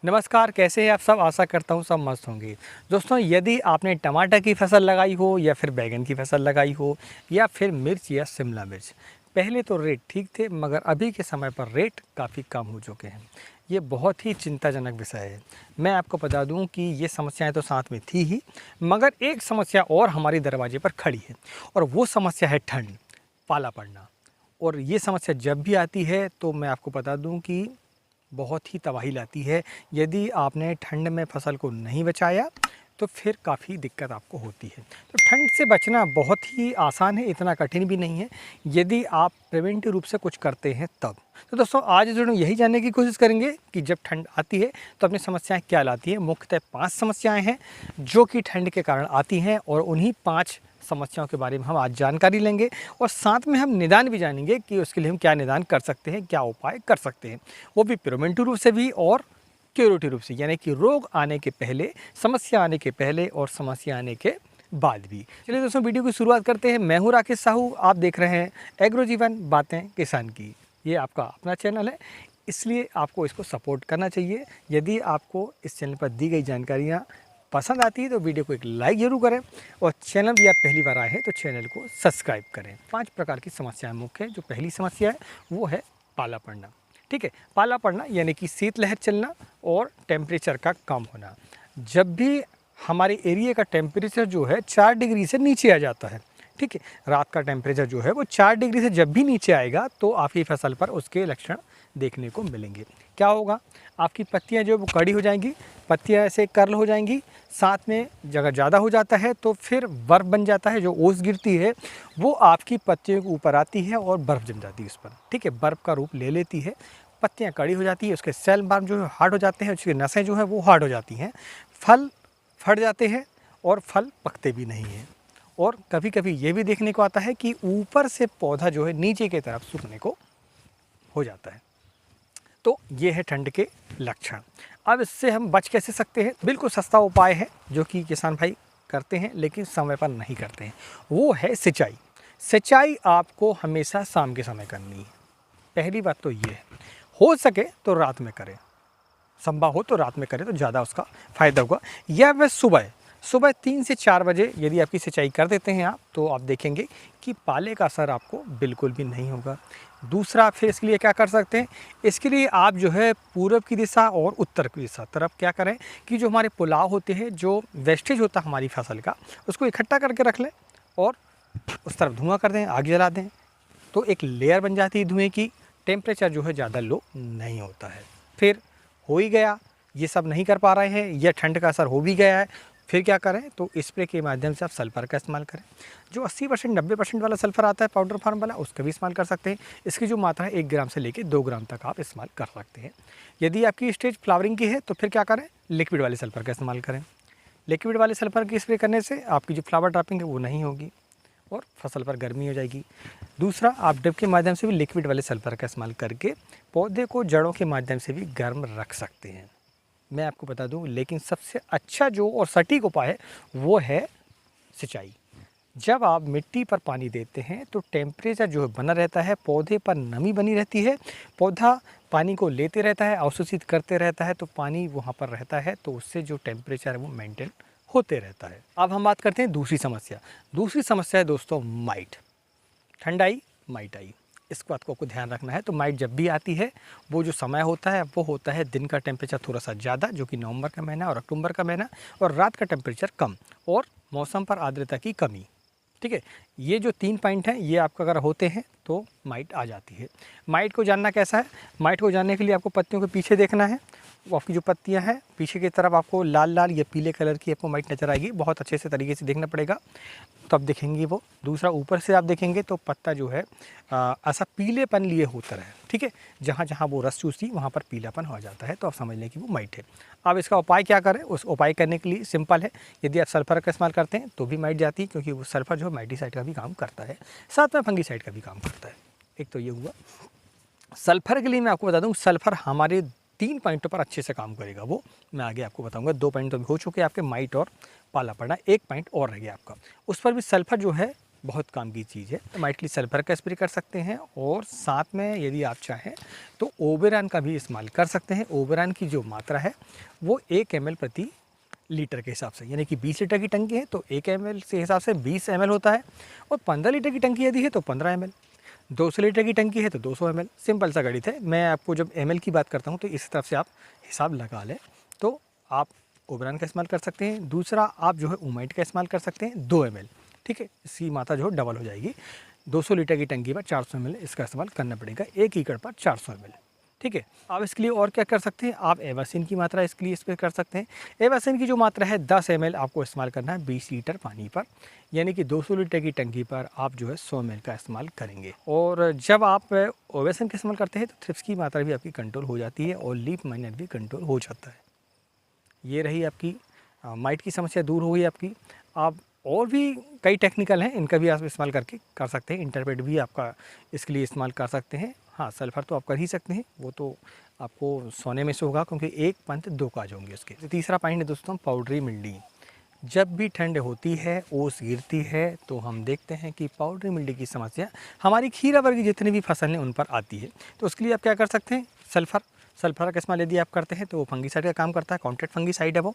नमस्कार, कैसे हैं आप सब। आशा करता हूँ सब मस्त होंगे। दोस्तों, यदि आपने टमाटर की फसल लगाई हो या फिर बैंगन की फसल लगाई हो या फिर मिर्च या शिमला मिर्च, पहले तो रेट ठीक थे मगर अभी के समय पर रेट काफ़ी कम हो चुके हैं। ये बहुत ही चिंताजनक विषय है। मैं आपको बता दूं कि ये समस्याएं तो साथ में थी ही, मगर एक समस्या और हमारी दरवाजे पर खड़ी है और वो समस्या है ठंड, पाला पड़ना। और ये समस्या जब भी आती है तो मैं आपको बता दूं कि बहुत ही तबाही लाती है। यदि आपने ठंड में फसल को नहीं बचाया तो फिर काफ़ी दिक्कत आपको होती है। तो ठंड से बचना बहुत ही आसान है, इतना कठिन भी नहीं है यदि आप प्रिवेंटिव रूप से कुछ करते हैं तब। तो दोस्तों, आज जो यही जानने की कोशिश करेंगे कि जब ठंड आती है तो अपनी समस्याएं क्या लाती है। मुख्यतः 5 समस्याएं हैं जो कि ठंड के कारण आती हैं और उन्हीं 5 समस्याओं के बारे में हम आज जानकारी लेंगे और साथ में हम निदान भी जानेंगे कि उसके लिए हम क्या निदान कर सकते हैं, क्या उपाय कर सकते हैं, वो भी प्रिवेंटिव रूप से भी और क्यूरेटिव रूप से, यानी कि रोग आने के पहले, समस्या आने के पहले और समस्या आने के बाद भी। चलिए दोस्तों, वीडियो की शुरुआत करते हैं। मैं हूं राकेश साहू, आप देख रहे हैं एग्रो जीवन बातें किसान की। ये आपका अपना चैनल है, इसलिए आपको इसको सपोर्ट करना चाहिए। यदि आपको इस चैनल पर दी गई जानकारियाँ पसंद आती है तो वीडियो को एक लाइक जरूर करें और चैनल भी आप पहली बार आए हैं तो चैनल को सब्सक्राइब करें। 5 प्रकार की समस्याएं मुख्य है। जो पहली समस्या है वो है पाला पड़ना। ठीक है, पाला पड़ना यानी कि शीतलहर चलना और टेम्परेचर का कम होना। जब भी हमारे एरिया का टेम्परेचर जो है 4 डिग्री से नीचे आ जाता है, ठीक है, रात का टेम्परेचर जो है वो 4 डिग्री से जब भी नीचे आएगा तो आपकी फसल पर उसके लक्षण देखने को मिलेंगे। क्या होगा, आपकी पत्तियां जो वो कड़ी हो जाएंगी, पत्तियां ऐसे कर्ल हो जाएंगी, साथ में जगह ज़्यादा हो जाता है तो फिर बर्फ़ बन जाता है। जो ओस गिरती है वो आपकी पत्तियों के ऊपर आती है और बर्फ़ जम जाती है उस पर। ठीक है, बर्फ़ का रूप ले लेती है, पत्तियां कड़ी हो जाती है, उसके सेल बार्म जो है हार्ड हो जाते हैं, उसकी नसें जो है वो हार्ड हो जाती हैं, फल फट जाते हैं और फल पकते भी नहीं हैं। और कभी कभी ये भी देखने को आता है कि ऊपर से पौधा जो है नीचे की तरफ सूखने को हो जाता है। तो ये है ठंड के लक्षण। अब इससे हम बच कैसे सकते हैं। बिल्कुल सस्ता उपाय है जो कि किसान भाई करते हैं लेकिन समय पर नहीं करते हैं, वो है सिंचाई। सिंचाई आपको हमेशा शाम के समय करनी है। पहली बात तो ये है, हो सके तो रात में करें, संभव हो तो रात में करें तो ज़्यादा उसका फ़ायदा होगा। या वह सुबह सुबह 3 से 4 बजे यदि आपकी सिंचाई कर देते हैं आप, तो आप देखेंगे कि पाले का असर आपको बिल्कुल भी नहीं होगा। दूसरा, फिर इसके लिए क्या कर सकते हैं, इसके लिए आप जो है पूर्व की दिशा और उत्तर की दिशा तरफ क्या करें कि जो हमारे पुलाव होते हैं, जो वेस्टेज होता है हमारी फसल का, उसको इकट्ठा करके रख लें और उस तरफ धुआं कर दें, आग जला दें, तो एक लेयर बन जाती है धुएँ की। टेम्परेचर जो है ज़्यादा लो नहीं होता है। फिर हो ही गया, ये सब नहीं कर पा रहे हैं या ठंड का असर हो भी गया है, फिर क्या करें, तो स्प्रे के माध्यम से आप सल्फर का इस्तेमाल करें। जो 80% 90% वाला सल्फर आता है पाउडर फार्म वाला, उसका भी इस्तेमाल कर सकते हैं। इसकी जो मात्रा है 1 ग्राम से लेकर 2 ग्राम तक आप इस्तेमाल कर सकते हैं। यदि आपकी स्टेज फ्लावरिंग की है तो फिर क्या करें, लिक्विड वाले सल्फर का इस्तेमाल करें। लिक्विड वाले सल्फर की स्प्रे करने से आपकी जो फ्लावर ड्रॉपिंग है वो नहीं होगी और फसल पर गर्मी हो जाएगी। दूसरा, आप ड्रिप के माध्यम से भी लिक्विड वाले सल्फर का इस्तेमाल करके पौधे को जड़ों के माध्यम से भी गर्म रख सकते हैं। मैं आपको बता दूं, लेकिन सबसे अच्छा जो और सटीक उपाय है वो है सिंचाई। जब आप मिट्टी पर पानी देते हैं तो टेम्परेचर जो है बना रहता है, पौधे पर नमी बनी रहती है, पौधा पानी को लेते रहता है, अवशोषित करते रहता है, तो पानी वहाँ पर रहता है, तो उससे जो टेम्परेचर है वो मेंटेन होते रहता है। अब हम बात करते हैं दूसरी समस्या। दूसरी समस्या है दोस्तों माइट। ठंड आई, माइट आई, इस बात को आपको ध्यान रखना है। तो माइट जब भी आती है, वो जो समय होता है वो होता है दिन का टेम्परेचर थोड़ा सा ज़्यादा, जो कि नवंबर का महीना और अक्टूबर का महीना, और रात का टेम्परेचर कम और मौसम पर आर्द्रता की कमी। ठीक है, ये जो 3 पॉइंट हैं ये आपका अगर होते हैं तो माइट आ जाती है। माइट को जानना कैसा है, माइट को जानने के लिए आपको पत्तियों के पीछे देखना है। वो आपकी जो पत्तियां हैं पीछे की तरफ आपको लाल लाल या पीले कलर की आपको माइट नज़र आएगी, बहुत अच्छे से तरीके से देखना पड़ेगा तब देखेंगे वो। दूसरा, ऊपर से आप देखेंगे तो पत्ता जो है ऐसा पीलेपन लिए होता है। ठीक है, जहाँ जहाँ वो रस चूसती वहाँ पर पीलापन हो जाता है, तो आप समझ लें कि वो माइट है। अब इसका उपाय क्या करें, उस उपाय करने के लिए सिंपल है। यदि आप सल्फर का इस्तेमाल करते हैं तो भी माइट जाती है, क्योंकि वो सल्फर जो है माइटीसाइड का भी काम करता है, साथ में फंगीसाइड का भी काम करता है। एक तो ये हुआ। सल्फर के लिए मैं आपको बता दूं, सल्फर हमारे 3 पॉइंटों पर अच्छे से काम करेगा, वो मैं आगे आपको बताऊंगा। 2 पॉइंट तो भी हो चुके हैं आपके, माइट और पाला पड़ना, 1 पॉइंट और रह गया आपका। उस पर भी सल्फर जो है बहुत काम की चीज़ है। माइटली सल्फर का स्प्रे कर सकते हैं और साथ में यदि आप चाहें तो ओबेरॉन का भी इस्तेमाल कर सकते हैं। ओबेरॉन की जो मात्रा है वो 1 ml प्रति लीटर के हिसाब से, यानी कि 20 लीटर की टंकी है तो 1 ml के हिसाब से 20 ml होता है, और 15 लीटर की टंकी यदि है तो 15 ml, 200 लीटर की टंकी है तो 200 ml। सिंपल सा गणित है। मैं आपको जब ml की बात करता हूँ तो इस तरफ से आप हिसाब लगा लें। तो आप ओबेरॉन का इस्तेमाल कर सकते हैं। दूसरा आप जो है ओमाइट का इस्तेमाल कर सकते हैं 2 ml, ठीक है। इसकी मात्रा जो डबल हो जाएगी, 200 लीटर की टंकी पर 400 ml इसका इस्तेमाल करना पड़ेगा, 1 एकड़ पर 400 ml, ठीक है। आप इसके लिए और क्या कर सकते हैं, आप एवासिन की मात्रा इसके लिए इस पर कर सकते हैं। एवासिन की जो मात्रा है 10 ml आपको इस्तेमाल करना है 20 लीटर पानी पर, यानी कि 200 लीटर की टंकी पर आप जो है 100 ml का इस्तेमाल करेंगे। और जब आप एवासिन का इस्तेमाल करते हैं तो थ्रिप्स की मात्रा भी आपकी कंट्रोल हो जाती है और लीफ माइनर भी कंट्रोल हो जाता है। ये रही आपकी माइट की समस्या दूर हो गई आपकी। आप और भी कई टेक्निकल हैं, इनका भी आप इस्तेमाल करके कर सकते हैं। इंटरप्रेट भी आपका इसके लिए इस्तेमाल कर सकते हैं। हाँ, सल्फ़र तो आप कर ही सकते हैं, वो तो आपको सोने में से होगा क्योंकि 1 पंथ 2 काज होंगे उसके। तो तीसरा पॉइंट है दोस्तों पाउडरी मिल्डी। जब भी ठंड होती है, ओस गिरती है, तो हम देखते हैं कि पाउडरी मिल्डी की समस्या हमारी खीरा वर्ग की जितनी भी फसल हैं उन पर आती है। तो उसके लिए आप क्या कर सकते हैं, सल्फर का इस्तेमाल यदि आप करते हैं तो वो फंगीसाइड का काम करता है, कॉन्ट्रैक्ट फंगीसाइड है वो,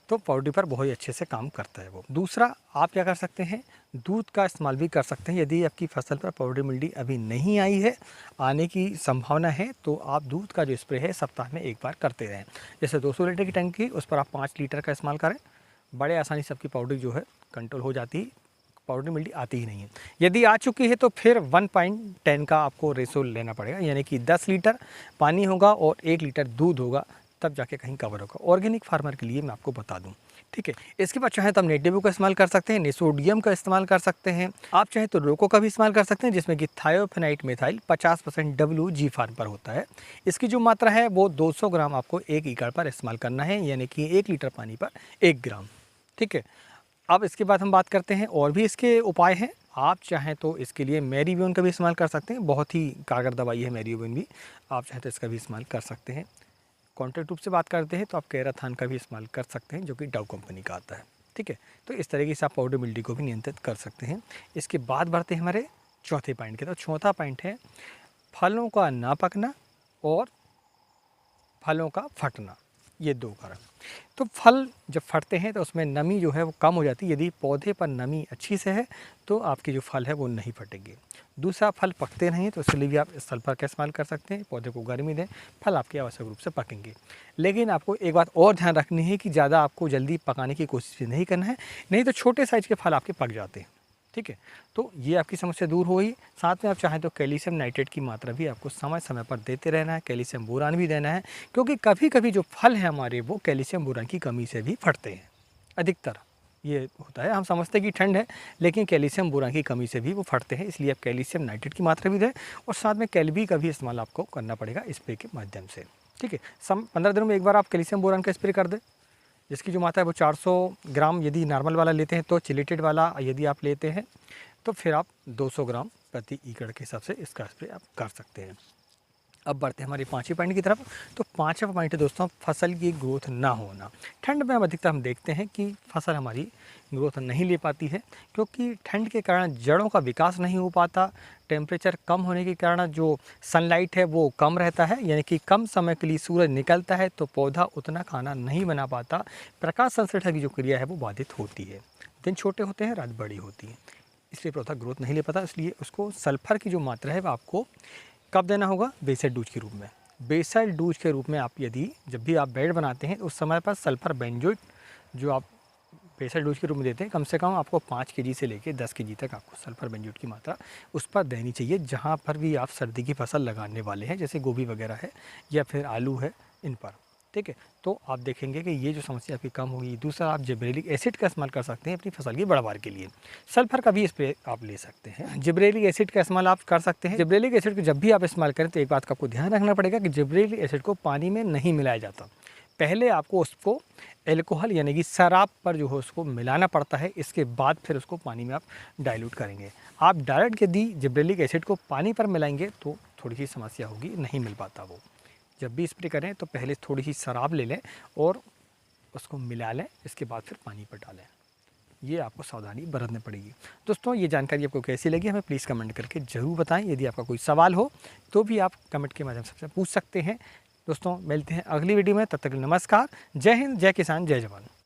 तो पाउडरी पर बहुत ही अच्छे से काम करता है वो। दूसरा आप क्या कर सकते हैं, दूध का इस्तेमाल भी कर सकते हैं। यदि आपकी फसल पर पाउडरी मिल्डी अभी नहीं आई है, आने की संभावना है, तो आप दूध का जो स्प्रे है सप्ताह में 1 बार करते रहें। जैसे 200 लीटर की टंकी, उस पर आप 5 लीटर का इस्तेमाल करें, बड़े आसानी से आपकी पाउडरी जो है कंट्रोल हो जाती है, पाउडरी मिल्डी आती ही नहीं है। यदि आ चुकी है तो फिर 1.10 का आपको रेशो लेना पड़ेगा, यानी कि 10 लीटर पानी होगा और 1 लीटर दूध होगा, तब जाके कहीं कवर होगा। ऑर्गेनिक फार्मर के लिए मैं आपको बता दूं, ठीक है। इसके बाद चाहे तो आप नेटिव का इस्तेमाल कर सकते हैं, नेसोडियम का इस्तेमाल कर सकते हैं, आप चाहे तो रोको का भी इस्तेमाल कर सकते हैं, जिसमें कि थायोफेनाइट मिथाइल 50% WG फार्म पर होता है। इसकी जो मात्रा है वो 200 ग्राम आपको 1 एकड़ पर इस्तेमाल करना है, यानी कि 1 लीटर पानी पर 1 ग्राम, ठीक है। अब इसके बाद हम बात करते हैं और भी इसके उपाय हैं। आप चाहें तो इसके लिए मैरीबियोन का भी इस्तेमाल कर सकते हैं, बहुत ही कारगर दवाई है मैरीबियोन भी, आप चाहें तो इसका भी इस्तेमाल कर सकते हैं। कॉन्ट्रैक्ट रूप से बात करते हैं तो आप केराथान का भी इस्तेमाल कर सकते हैं, जो कि डाउ कंपनी का आता है, ठीक है। तो इस तरीके से आप पाउडर मिल्डी को भी नियंत्रित कर सकते हैं। इसके बाद बढ़ते हैं हमारे चौथे पॉइंट के। तो चौथा पॉइंट है फलों का ना पकना और फलों का फटना, ये 2 कारण। तो फल जब फटते हैं तो उसमें नमी जो है वो कम हो जाती है। यदि पौधे पर नमी अच्छी से है तो आपके जो फल है वो नहीं फटेंगे। दूसरा, फल पकते नहीं तो इसलिए भी आप सल्फर का इस्तेमाल कर सकते हैं, पौधे को गर्मी दें, फल आपके आवश्यक रूप से पकेंगे। लेकिन आपको एक बात और ध्यान रखनी है कि ज़्यादा आपको जल्दी पकाने की कोशिश भी नहीं करना है, नहीं तो छोटे साइज़ के फल आपके पक जाते हैं, ठीक है। तो ये आपकी समस्या दूर हो गई। साथ में आप चाहें तो कैल्शियम नाइट्रेट की मात्रा भी आपको समय समय पर देते रहना है, कैल्शियम बोरान भी देना है, क्योंकि कभी कभी जो फल हैं हमारे वो कैल्शियम बोरान की कमी से भी फटते हैं। अधिकतर ये होता है, हम समझते हैं कि ठंड है लेकिन कैल्शियम बोरान की कमी से भी वो फटते हैं, इसलिए आप कैल्शियम नाइट्रेट की मात्रा भी दें और साथ में कैलबी का भी इस्तेमाल आपको करना पड़ेगा स्प्रे के माध्यम से, ठीक है। 15 दिनों में 1 बार आप कैल्शियम बोरान का स्प्रे कर दें, जिसकी जो मात्रा है वो 400 ग्राम यदि नॉर्मल वाला लेते हैं, तो चिलेटेड वाला यदि आप लेते हैं तो फिर आप 200 ग्राम प्रति एकड़ के हिसाब से इसका स्प्रे आप कर सकते हैं। अब बढ़ते हैं हमारे 5वें पॉइंट की तरफ। तो 5वां पॉइंट है दोस्तों फसल की ग्रोथ ना होना। ठंड में हम अधिकतर हम देखते हैं कि फसल हमारी ग्रोथ नहीं ले पाती है, क्योंकि ठंड के कारण जड़ों का विकास नहीं हो पाता। टेम्परेचर कम होने के कारण जो सनलाइट है वो कम रहता है, यानी कि कम समय के लिए सूरज निकलता है तो पौधा उतना खाना नहीं बना पाता। प्रकाश संश्लेषण की जो क्रिया है वो बाधित होती है। दिन छोटे होते हैं, रात बड़ी होती है, इसलिए पौधा ग्रोथ नहीं ले पाता। इसलिए उसको सल्फर की जो मात्रा है वो आपको कब देना होगा, बेसल डोज के रूप में। बेसल डोज के रूप में आप यदि जब भी आप बेड बनाते हैं उस समय पर सल्फर बेंजोएट जो आप बेसल डोज के रूप में देते हैं, कम से कम आपको 5 kg से लेकर 10 kg तक आपको सल्फर बेंजोएट की मात्रा उस पर देनी चाहिए, जहाँ पर भी आप सर्दी की फसल लगाने वाले हैं, जैसे गोभी वगैरह है या फिर आलू है, इन पर, ठीक है। तो आप देखेंगे कि ये जो समस्या आपकी कम होगी। दूसरा, आप जिब्रेलिक एसिड का इस्तेमाल कर सकते हैं अपनी फसल की बढ़वार के लिए। सल्फर का भी स्प्रे आप ले सकते हैं। जिब्रेलिक एसिड का इस्तेमाल आप कर सकते हैं। जिब्रेलिक एसिड को जब भी आप इस्तेमाल करें तो एक बात का आपको ध्यान रखना पड़ेगा कि जिब्रेलिक एसिड को पानी में नहीं मिलाया जाता। पहले आपको उसको एल्कोहल यानी कि शराब पर जो है उसको मिलाना पड़ता है, इसके बाद फिर उसको पानी में आप डाइल्यूट करेंगे। आप डायरेक्ट यदि जिब्रेलिक एसिड को पानी पर मिलाएंगे तो थोड़ी सी समस्या होगी, नहीं मिल पाता वो। जब भी स्प्रे करें तो पहले थोड़ी सी शराब ले लें और उसको मिला लें, इसके बाद फिर पानी पर डालें। ये आपको सावधानी बरतनी पड़ेगी। दोस्तों ये जानकारी आपको कैसी लगी हमें प्लीज़ कमेंट करके ज़रूर बताएं। यदि आपका कोई सवाल हो तो भी आप कमेंट के माध्यम से पूछ सकते हैं। दोस्तों मिलते हैं अगली वीडियो में, तब तक के लिए नमस्कार। जय हिंद, जय किसान, जय जवान।